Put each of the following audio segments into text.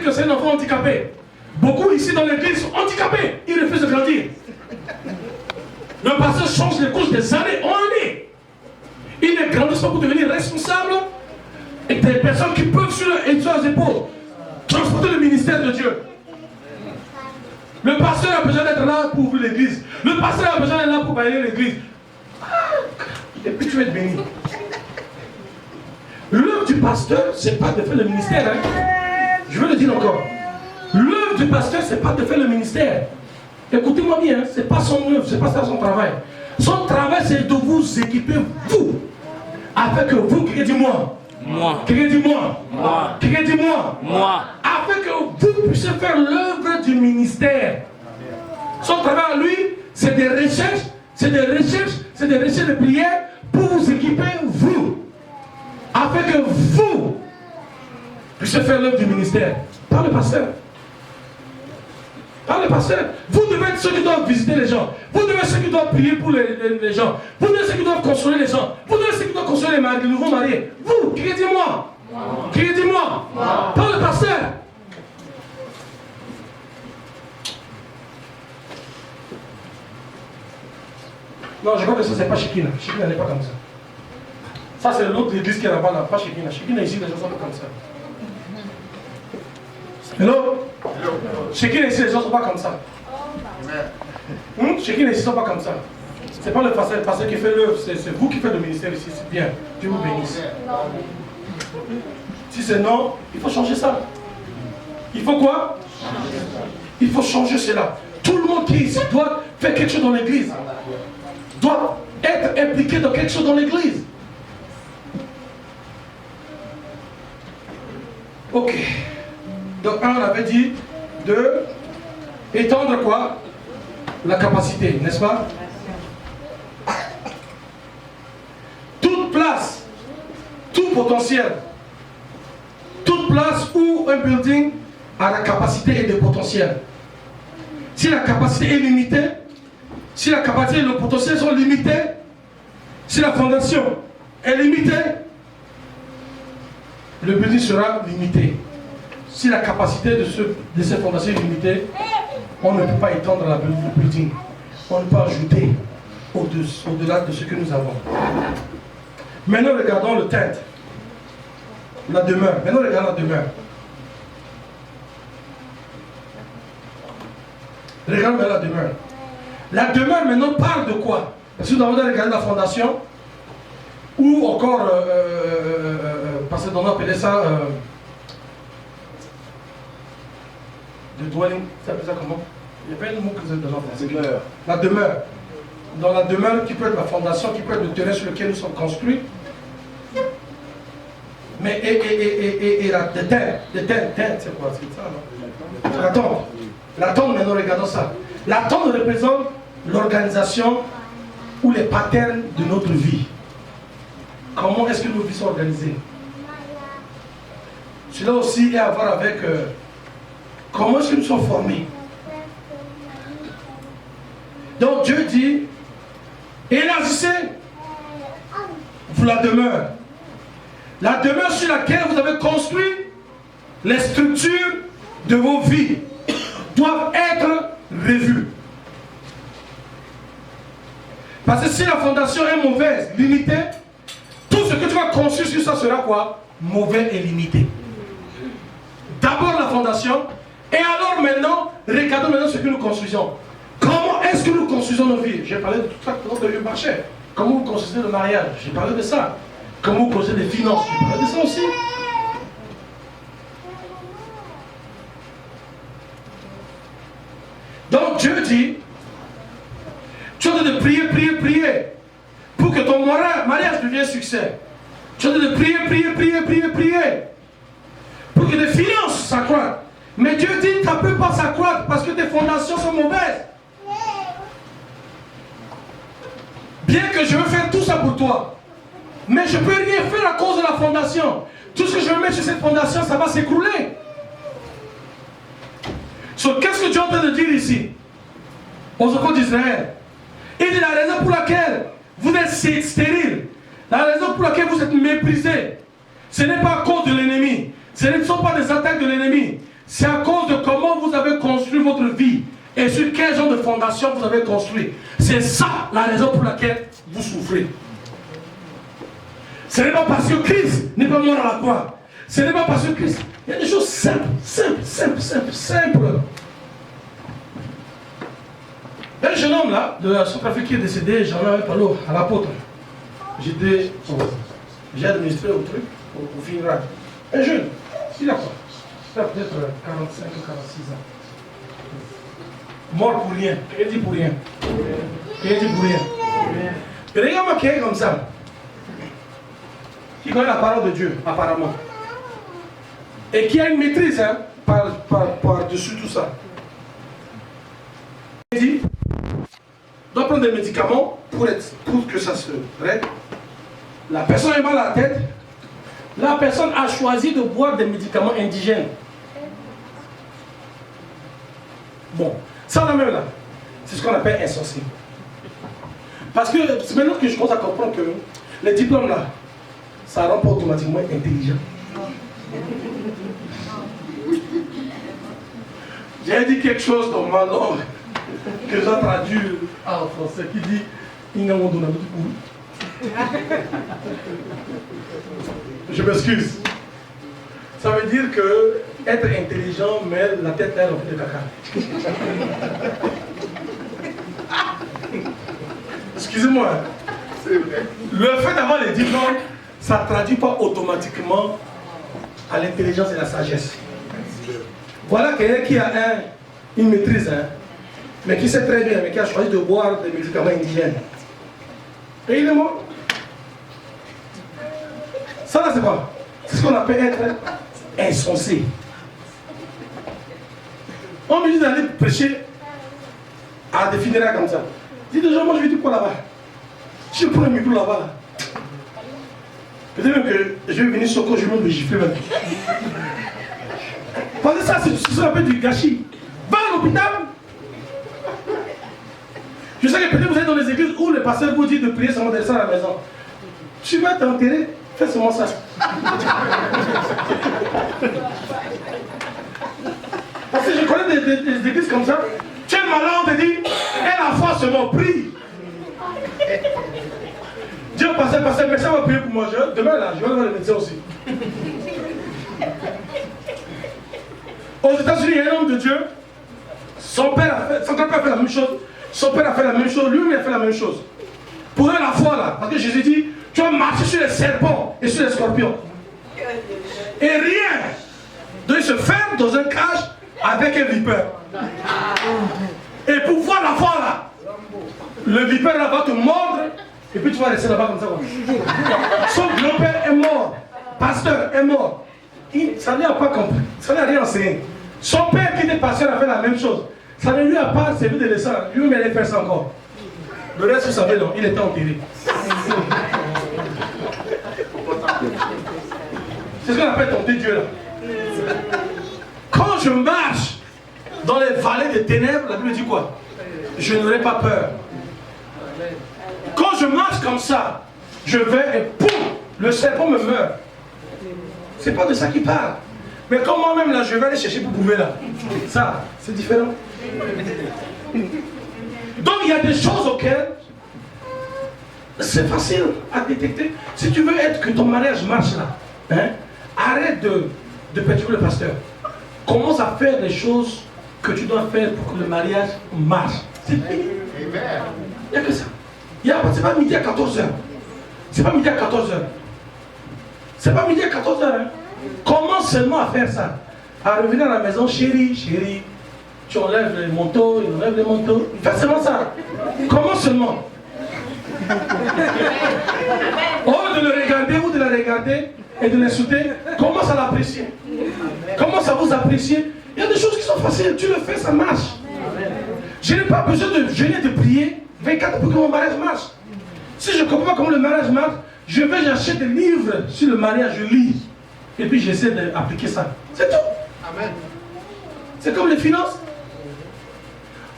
dire que c'est un enfant handicapé. Beaucoup ici dans l'église sont handicapés. Ils refusent de grandir. Le pasteur change les couches des années en années. Ils ne grandissent pas pour devenir responsables et des personnes qui peuvent sur leurs épaules transporter le ministère de Dieu. Le pasteur a besoin d'être là pour ouvrir l'église. Le pasteur a besoin d'être là pour balayer l'église. Et puis tu vas être béni. L'œuvre du pasteur, c'est pas de faire le ministère. Hein. Je veux le dire encore. L'œuvre du pasteur, c'est pas de faire le ministère. Écoutez-moi bien, c'est pas son œuvre, c'est pas ça son travail. Son travail, c'est de vous équiper, vous, afin que vous, qui dit moi, qui dit moi, qui dit moi, afin que vous puissiez faire l'œuvre du ministère. Son travail à lui, c'est des recherches, de prière pour vous équiper, vous, afin que vous puissiez faire l'œuvre du ministère. Pas le pasteur. Pas le pasteur. Vous devez être ceux qui doivent visiter les gens. Vous devez être ceux qui doivent prier pour les gens. Vous devez être ceux qui doivent consoler les gens. Vous devez être ceux qui doivent consoler les nouveaux mariés. Vous, qui dit moi? Qui dit moi? Pas le pasteur. Non, je crois que ça, c'est pas Shekina. Shekina n'est pas comme ça. Ça, c'est l'autre église qui est là-bas, là, pas Shekina. Shekina, ici, les gens sont pas comme ça. Hello? Shekina, ici, les gens ne sont pas comme ça. Shekina, ici, ne sont pas comme ça. C'est pas le pasteur qui fait l'œuvre, c'est vous qui faites le ministère ici, c'est bien. Dieu vous bénisse. Si c'est non, il faut changer ça. Il faut quoi? Il faut changer cela. Tout le monde qui est ici doit faire quelque chose dans l'église. Doit être impliqué dans quelque chose dans l'église. Ok. Donc, on avait dit de étendre quoi? La capacité, n'est-ce pas? Toute place, tout potentiel, toute place où un building a la capacité et le potentiel. Si la capacité est limitée, si la capacité et le potentiel sont limités, si la fondation est limitée, le building sera limité. Si la capacité de cette fondation est limitée, on ne peut pas étendre le building. On ne peut pas ajouter au-delà de ce que nous avons. Maintenant, regardons le tente. La demeure. Maintenant, regardons la demeure. Regardons la demeure. La demeure maintenant parle de quoi? Parce que nous avons regardé la fondation, ou encore, parce qu'on appelait ça le dwelling, ça s'appelle ça comment? Il y avait un mot que vous avez dans la demeure. Dans la demeure, qui peut être la fondation, qui peut être le terrain sur lequel nous sommes construits. Mais la tente, c'est quoi? C'est ça, non? La tente. La tente, maintenant, regardons ça. La tente représente l'organisation ou les patterns de notre vie. Comment est-ce que nos vies sont organisées? Cela aussi est à voir avec comment est-ce que nous sommes formés. Donc Dieu dit, élargissez vous la demeure. La demeure sur laquelle vous avez construit les structures de vos vies doivent être revues. Parce que si la fondation est mauvaise, limitée, tout ce que tu vas construire sur ça sera quoi? Mauvais et limité. D'abord la fondation, et alors maintenant, regardons maintenant ce que nous construisons. Comment est-ce que nous construisons nos vies? J'ai parlé de tout ça dans le marché. Comment vous construisez le mariage? J'ai parlé de ça. Comment vous construisez les finances? J'ai parlé de ça aussi. Donc Dieu dit, tu as de prier pour que ton mariage devienne succès. Tu as de prier pour que tes finances s'accroissent. Mais Dieu dit, ça ne peut pas s'accroître parce que tes fondations sont mauvaises. Bien que je veux faire tout ça pour toi, mais je ne peux rien faire à cause de la fondation. Tout ce que je vais mettre sur cette fondation, ça va s'écrouler. Qu'est-ce que Dieu est en train de dire ici aux enfants d'Israël? Il dit la raison pour laquelle vous êtes stériles, la raison pour laquelle vous êtes méprisés, ce n'est pas à cause de l'ennemi, ce ne sont pas des attaques de l'ennemi, C'est à cause de comment vous avez construit votre vie et sur quel genre de fondation vous avez construit. C'est ça la raison pour laquelle vous souffrez. Ce n'est pas parce que Christ n'est pas mort à la croix. Ce n'est pas parce que Christ. Il y a des choses simples. Un jeune homme là, de la Centrafrique qui est décédé, j'en avais parlé à l'apôtre. J'ai administré au truc, au funérailles. Un jeune, il a quoi? Il a peut-être 45 ou 46 ans. Mort pour rien, rien dit pour rien. Rien dit pour rien. Et regarde-moi qui est comme ça. Qui connaît la parole de Dieu, apparemment. Et qui a une maîtrise hein, par-dessus tout ça. Il dit, doit prendre des médicaments pour que ça se règle. La personne est mal à la tête. La personne a choisi de boire des médicaments indigènes. Bon, ça là même là, c'est ce qu'on appelle insensé. Parce que c'est maintenant que je commence à comprendre que les diplômes là, ça rend pas automatiquement intelligent. J'ai dit quelque chose dans ma langue que j'ai traduit en français qui dit je m'excuse. Ça veut dire que être intelligent met la tête dans le caca. Excusez-moi. C'est vrai. Le fait d'avoir les diplômes, ça ne traduit pas automatiquement à l'intelligence et la sagesse. Voilà quelqu'un qui a une maîtrise, hein, mais qui sait très bien, mais qui a choisi de boire des médicaments indigènes. Et il est mort. Ça là c'est quoi? C'est ce qu'on appelle être insensé. On me dit d'aller prêcher à des funérailles comme ça. Dis déjà, moi je vais dire quoi là-bas? Si je prends le micro là-bas, là, peut-être même que je vais venir sur le je vais me gifler même. Parce que ça, c'est ce qu'on appelle du gâchis. Va à l'hôpital. Je sais que peut-être vous êtes dans les églises où le pasteur vous dit de prier seulement de laisser à la maison. Tu vas t'enterrer, fais seulement ça. Parce que je connais des églises comme ça. Tu es malade, on te dit, et la foi seulement prie. Dieu, pasteur, mais ça va prier pour moi. Demain là, je vais aller voir le médecin aussi. Aux États-Unis, il y a un homme de Dieu. Son père a fait la même chose. Son père a fait la même chose. Lui-même a fait la même chose. Pour eux, la foi là. Parce que Jésus dit, tu vas marcher sur les serpents et sur les scorpions. Et rien de se faire dans un cage avec un vipère. Et pour voir la foi là, le vipère là va te mordre. Et puis tu vas rester là-bas comme ça. Son grand-père est mort. Pasteur est mort. Ça ne lui a pas compris. Ça n'a rien enseigné. Son père qui était pasteur a fait la même chose. Ça ne lui a pas servi de leçon. Lui-même allait faire ça encore. Le reste, vous savez, non, il était enterré. C'est ce qu'on appelle tenter Dieu là. Quand je marche dans les vallées des ténèbres, la Bible dit quoi? Je n'aurai pas peur. Quand je marche comme ça, je vais et poum, le serpent me meurt. C'est pas de ça qu'il parle. Mais comme moi-même là, je vais aller chercher pour prouver là. Ça, c'est différent. Donc il y a des choses auxquelles c'est facile à détecter. Si tu veux que ton mariage marche là, hein, arrête de perturber le pasteur. Commence à faire les choses que tu dois faire pour que le mariage marche. C'est fini. Il n'y a que ça. C'est pas midi à 14h. C'est pas midi à 14h. C'est pas midi à 14h. Hein. Commence seulement à faire ça. À revenir à la maison, chérie, tu enlèves les manteaux, il enlève les manteaux. Fais seulement ça. Commence seulement. Au lieu de le regarder ou de la regarder et de l'insulter, commence à l'apprécier. Commence à vous apprécier. Il y a des choses qui sont faciles. Tu le fais, ça marche. Je n'ai pas besoin de jeûner, de prier 24 pour que mon mariage marche. Si je ne comprends pas comment le mariage marche, j'achète des livres sur le mariage, je lis. Et puis j'essaie d'appliquer ça. C'est tout. Amen. C'est comme les finances.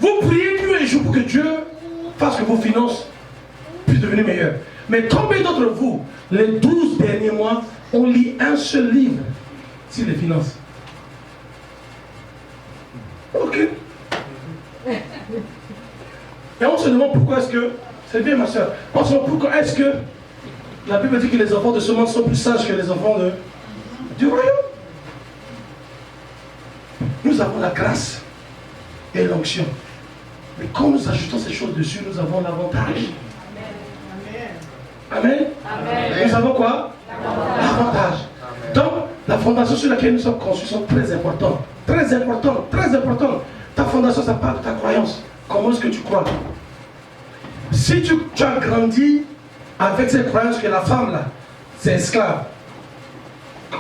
Vous priez nuit et jour pour que Dieu fasse que vos finances puissent devenir meilleures. Mais combien d'entre vous, les 12 derniers mois, on lit un seul livre sur les finances? Aucune. Et on se demande pourquoi est-ce que, c'est bien ma soeur, on se demande pourquoi est-ce que la Bible dit que les enfants de ce monde sont plus sages que les enfants du royaume. Nous avons la grâce et l'onction. Mais quand nous ajoutons ces choses dessus, nous avons l'avantage. Amen. Amen. Nous avons quoi? L'avantage. Donc, la fondation sur laquelle nous sommes construits sont très importantes. Très importantes, très importantes. Ta fondation, ça parle de ta croyance. Comment est-ce que tu crois? Si tu as grandi avec cette croyance que la femme, là, c'est esclave.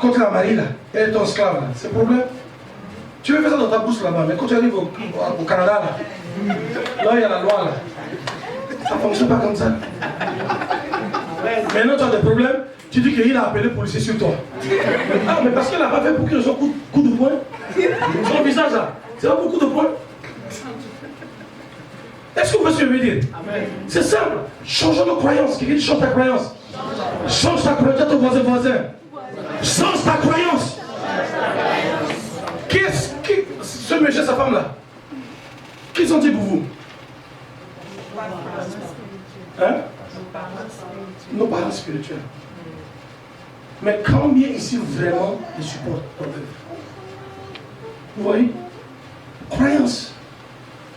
Quand tu la maries, là, elle est ton esclave, là, c'est le problème. Tu veux faire ça dans ta bouche là-bas, mais quand tu arrives au Canada, là il y a la loi, là. Ça ne fonctionne pas comme ça. Maintenant, tu as des problèmes, tu dis qu'il a appelé le policier sur toi. Ah, mais parce qu'elle n'a pas fait pour qu'il reçoive coup de poing. Son visage, là, c'est pas beaucoup de poing. Est-ce que vous voyez ce que je veux dire? C'est simple. Changeons nos croyances. Quelqu'un dit change ta croyance. Change ta croyance. Dis à ton voisin. Change ta croyance. Ce monsieur, sa femme là, qui sont-ils pour vous? Hein? Nos parents spirituels. Mais combien ici vraiment les supportent? Vous voyez? Croyance.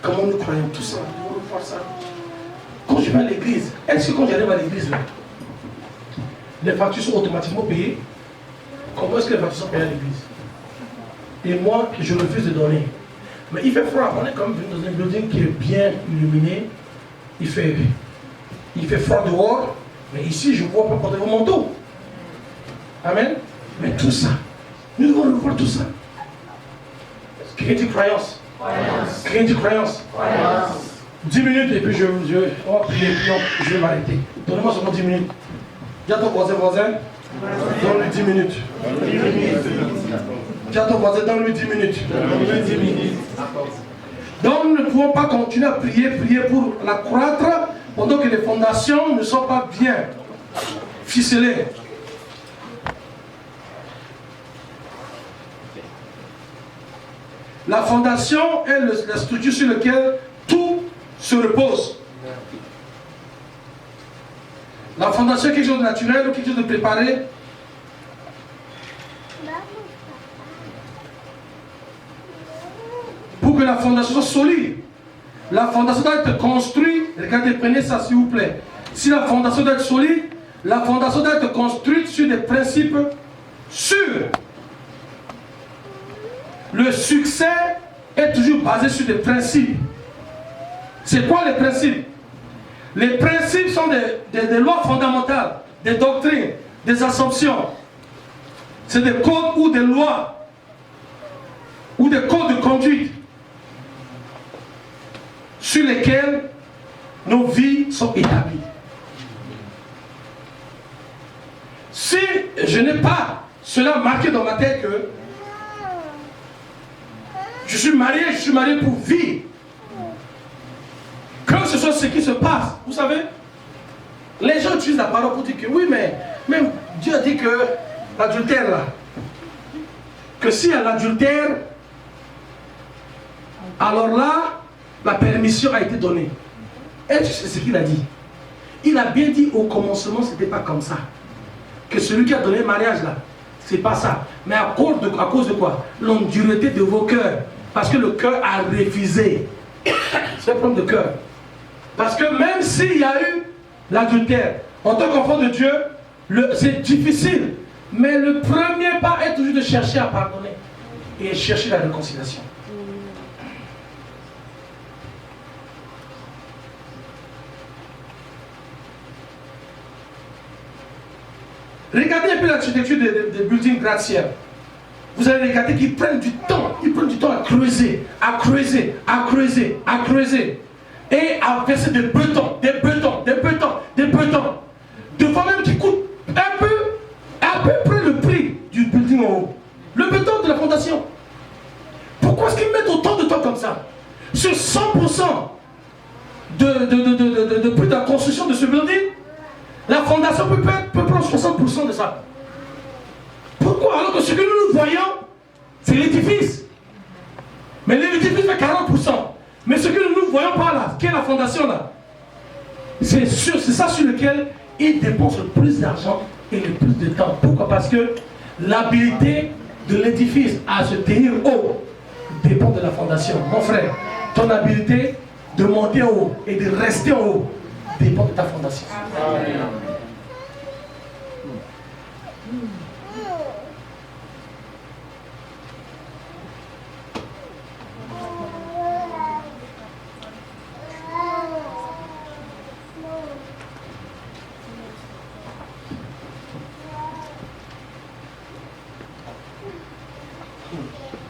Comment nous croyons tout ça? Nous devons voir ça. Quand je vais à l'église, est-ce que quand j'arrive à l'église, les factures sont automatiquement payées? Comment est-ce que les factures sont payées à l'église? Et moi, je refuse de donner. Mais il fait froid. On est comme dans un building qui est bien illuminé. Il fait froid dehors. Mais ici, je ne vois pas porter vos manteaux. Amen. Mais tout ça, nous devons revoir tout ça. Quelqu'un dit croyance. Quelqu'un dit croyance. 10 minutes et puis on va prier, puis je vais m'arrêter. Donnez-moi seulement 10 minutes. Dis à ton voisin, donne-lui 10 minutes. Dis à ton voisin, donne-lui 10 minutes. Donc nous ne pouvons pas continuer à prier pour la croître pendant que les fondations ne sont pas bien ficelées. La fondation est la structure sur laquelle tout se repose. La fondation est quelque chose de naturel ou quelque chose de préparé. Pour que la fondation soit solide. La fondation doit être construite. Regardez, prenez ça s'il vous plaît. Si la fondation doit être solide, la fondation doit être construite sur des principes sûrs. Le succès est toujours basé sur des principes. C'est quoi les principes? Les principes sont des lois fondamentales, des doctrines, des assumptions. C'est des codes ou des lois, ou des codes de conduite sur lesquels nos vies sont établies. Si je n'ai pas cela marqué dans ma tête que je suis marié pour vivre. Que ce soit ce qui se passe, vous savez, les gens utilisent la parole pour dire que oui, mais même Dieu a dit que l'adultère là, que s'il y a l'adultère, alors là, la permission a été donnée. Et tu sais ce qu'il a dit? Il a bien dit au commencement, ce n'était pas comme ça. Que celui qui a donné le mariage là, c'est pas ça. Mais à cause de quoi? L'endureté de vos cœurs. Parce que le cœur a refusé. C'est un problème de cœur. Parce que même s'il y a eu l'adultère, en tant qu'enfant de Dieu, c'est difficile. Mais le premier pas est toujours de chercher à pardonner. Et chercher la réconciliation. Regardez un peu l'architecture des buildings gratte-ciel. Vous allez regarder qu'ils prennent du temps. Ils prennent du temps à creuser, à creuser, à creuser, à creuser. Et à verser des bétons, des bétons, des bétons, des bétons. De fois même qui coûtent à peu près le prix du building en haut. Le béton de la fondation. Pourquoi est-ce qu'ils mettent autant de temps comme ça? Sur 100% de prix de la construction de ce building, la fondation peut prendre 60% de ça. Pourquoi? Alors que ce que nous voyons, c'est l'édifice. Mais l'édifice fait voyons pas là, quelle est la fondation là? C'est ça sur lequel il dépense le plus d'argent et le plus de temps. Pourquoi? Parce que l'habilité de l'édifice à se tenir haut dépend de la fondation. Mon frère, ton habileté de monter en haut et de rester en haut dépend de ta fondation. Amen.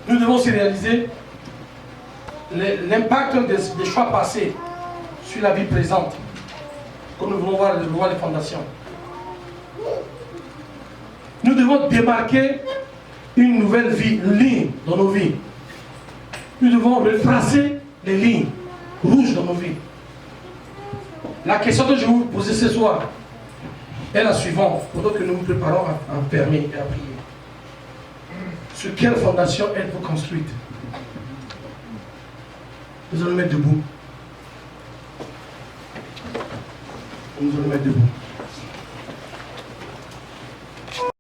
Nous devons aussi réaliser l'impact des choix passés sur la vie présente, comme nous voulons voir les fondations. Nous devons démarquer une nouvelle vie, une ligne dans nos vies. Nous devons retracer les lignes rouges dans nos vies. La question que je vais vous poser ce soir est la suivante, pendant que nous nous préparons à fermer et à prier. Sur quelle fondation êtes-vous construite? Nous allons mettre debout. Nous allons mettre debout.